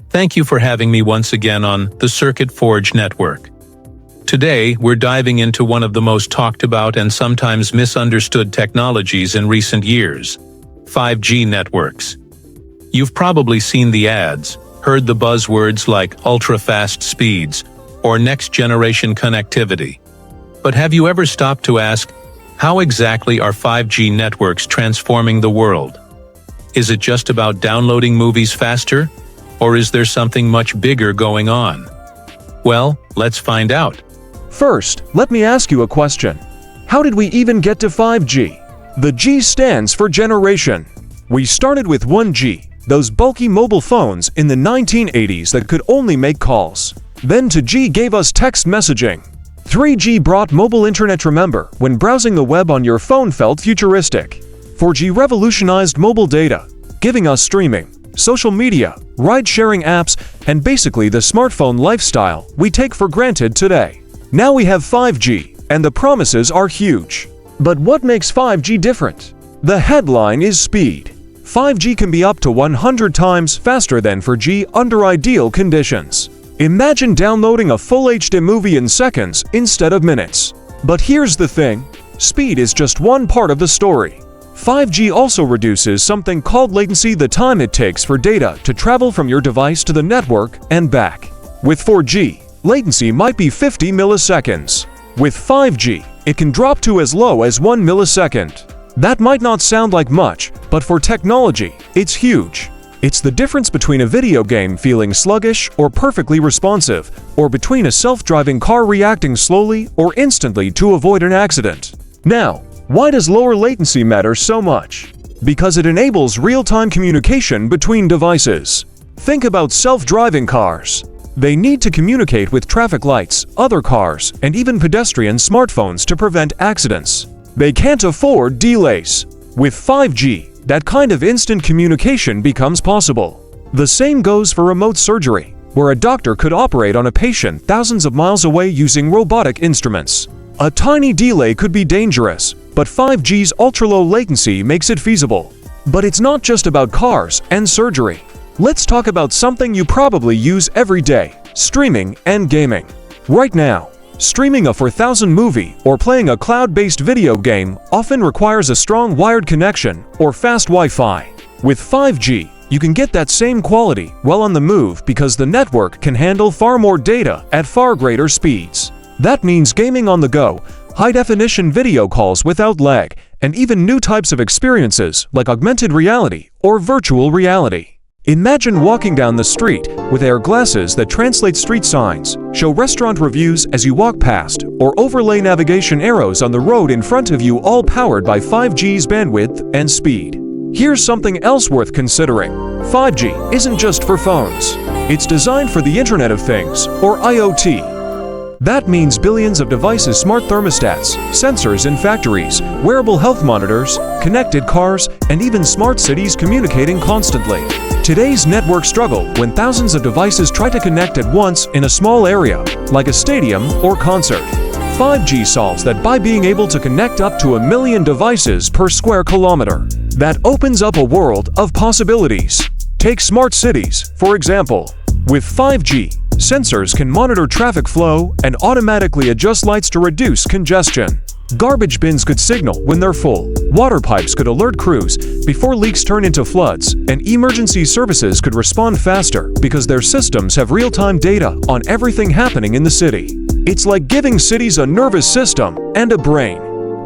Thank you for having me once again on the Circuit Forge Network. Today, we're diving into one of the most talked about and sometimes misunderstood technologies in recent years: 5G networks. You've probably seen the ads, heard the buzzwords like ultra-fast speeds or next-generation connectivity. But have you ever stopped to ask, how exactly are 5G networks transforming the world? Is it just about downloading movies faster? Or is there something much bigger going on? Well, let's find out. First, let me ask you a question. How did we even get to 5G? The G stands for generation. We started with 1G, those bulky mobile phones in the 1980s that could only make calls. Then 2G gave us text messaging. 3G brought mobile internet. Remember, when browsing the web on your phone felt futuristic. 4G revolutionized mobile data, giving us streaming, social media, ride-sharing apps, and basically the smartphone lifestyle we take for granted today. Now we have 5G, and the promises are huge. But what makes 5G different? The headline is speed. 5G can be up to 100 times faster than 4G under ideal conditions. Imagine downloading a full HD movie in seconds instead of minutes. But here's the thing, speed is just one part of the story. 5G also reduces something called latency, the time it takes for data to travel from your device to the network and back. With 4G, latency might be 50 milliseconds. With 5G, it can drop to as low as 1 millisecond. That might not sound like much, but for technology, it's huge. It's the difference between a video game feeling sluggish or perfectly responsive, or between a self-driving car reacting slowly or instantly to avoid an accident. Now, why does lower latency matter so much? Because it enables real-time communication between devices. Think about self-driving cars. They need to communicate with traffic lights, other cars, and even pedestrian smartphones to prevent accidents. They can't afford delays. With 5G, that kind of instant communication becomes possible. The same goes for remote surgery, where a doctor could operate on a patient thousands of miles away using robotic instruments. A tiny delay could be dangerous, but 5G's ultra-low latency makes it feasible. But it's not just about cars and surgery. Let's talk about something you probably use every day: streaming and gaming. Right now, streaming a 4,000 movie or playing a cloud-based video game often requires a strong wired connection or fast Wi-Fi. With 5G, you can get that same quality while on the move because the network can handle far more data at far greater speeds. That means gaming on the go, high-definition video calls without lag, and even new types of experiences like augmented reality or virtual reality. Imagine walking down the street with AR glasses that translate street signs, show restaurant reviews as you walk past, or overlay navigation arrows on the road in front of you, all powered by 5G's bandwidth and speed. Here's something else worth considering. 5G isn't just for phones. It's designed for the Internet of Things, or IoT. That means billions of devices, smart thermostats, sensors in factories, wearable health monitors, connected cars, and even smart cities communicating constantly. Today's networks struggle when thousands of devices try to connect at once in a small area, like a stadium or concert. 5G solves that by being able to connect up to 1 million devices per square kilometer. That opens up a world of possibilities. Take smart cities, for example. With 5G, sensors can monitor traffic flow and automatically adjust lights to reduce congestion. Garbage bins could signal when they're full, water pipes could alert crews before leaks turn into floods, and emergency services could respond faster because their systems have real-time data on everything happening in the city. It's like giving cities a nervous system and a brain.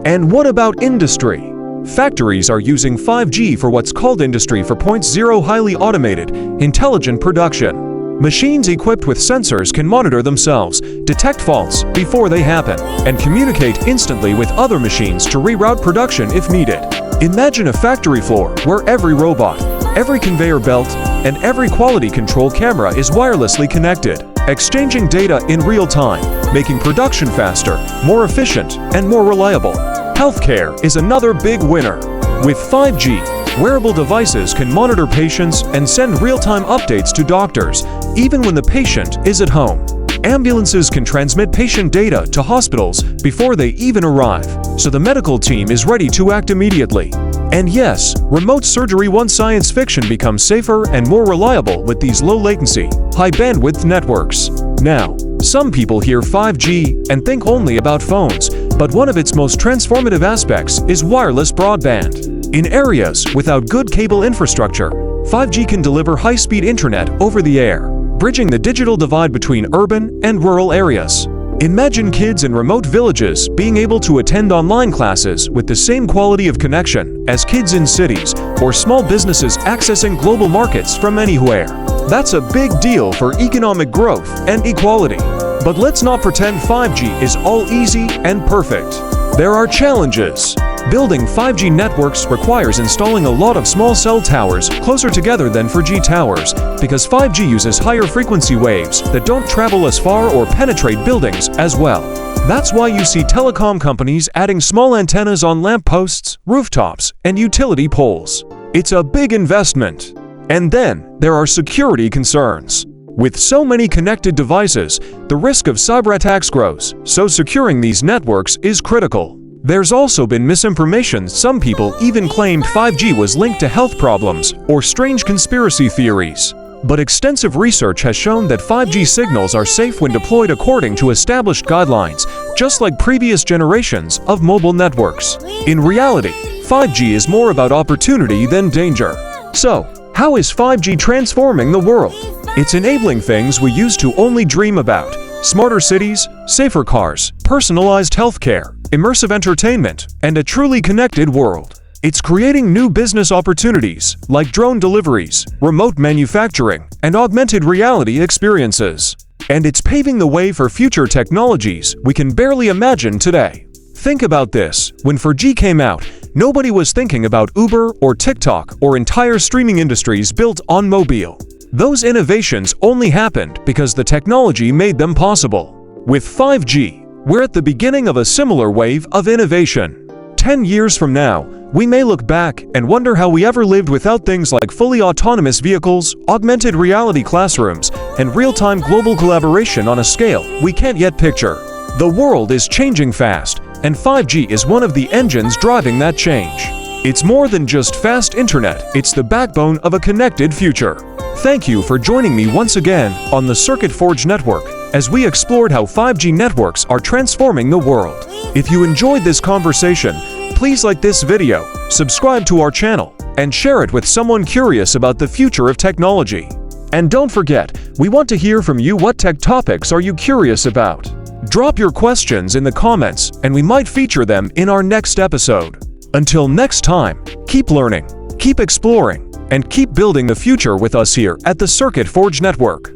And what about industry? Factories are using 5G for what's called Industry 4.0 highly automated, intelligent production. Machines equipped with sensors can monitor themselves, detect faults before they happen, and communicate instantly with other machines to reroute production if needed. Imagine a factory floor where every robot, every conveyor belt, and every quality control camera is wirelessly connected, exchanging data in real time, making production faster, more efficient, and more reliable. Healthcare is another big winner. With 5G, wearable devices can monitor patients and send real-time updates to doctors, even when the patient is at home. Ambulances can transmit patient data to hospitals before they even arrive, so the medical team is ready to act immediately. And yes, remote surgery once science fiction becomes safer and more reliable with these low-latency, high-bandwidth networks. Now, some people hear 5G and think only about phones, but one of its most transformative aspects is wireless broadband. In areas without good cable infrastructure, 5G can deliver high-speed internet over the air, bridging the digital divide between urban and rural areas. Imagine kids in remote villages being able to attend online classes with the same quality of connection as kids in cities, or small businesses accessing global markets from anywhere. That's a big deal for economic growth and equality. But let's not pretend 5G is all easy and perfect. There are challenges. Building 5G networks requires installing a lot of small cell towers closer together than 4G towers, because 5G uses higher frequency waves that don't travel as far or penetrate buildings as well. That's why you see telecom companies adding small antennas on lampposts, rooftops, and utility poles. It's a big investment. And then there are security concerns. With so many connected devices, the risk of cyber attacks grows, so securing these networks is critical. There's also been misinformation. Some people even claimed 5G was linked to health problems or strange conspiracy theories. But extensive research has shown that 5G signals are safe when deployed according to established guidelines, just like previous generations of mobile networks. In reality, 5G is more about opportunity than danger. So, how is 5G transforming the world? It's enabling things we used to only dream about: smarter cities, safer cars, personalized healthcare, immersive entertainment, and a truly connected world. It's creating new business opportunities like drone deliveries, remote manufacturing, and augmented reality experiences. And it's paving the way for future technologies we can barely imagine today. Think about this: when 4G came out, nobody was thinking about Uber or TikTok or entire streaming industries built on mobile. Those innovations only happened because the technology made them possible. With 5G, we're at the beginning of a similar wave of innovation. 10 years from now, we may look back and wonder how we ever lived without things like fully autonomous vehicles, augmented reality classrooms, and real-time global collaboration on a scale we can't yet picture. The world is changing fast, and 5G is one of the engines driving that change. It's more than just fast internet, it's the backbone of a connected future. Thank you for joining me once again on the Circuit Forge Network, as we explored how 5G networks are transforming the world. If you enjoyed this conversation, please like this video, subscribe to our channel, and share it with someone curious about the future of technology. And don't forget, we want to hear from you. What tech topics are you curious about? Drop your questions in the comments, and we might feature them in our next episode. Until next time, keep learning, keep exploring, and keep building the future with us here at the Circuit Forge Network.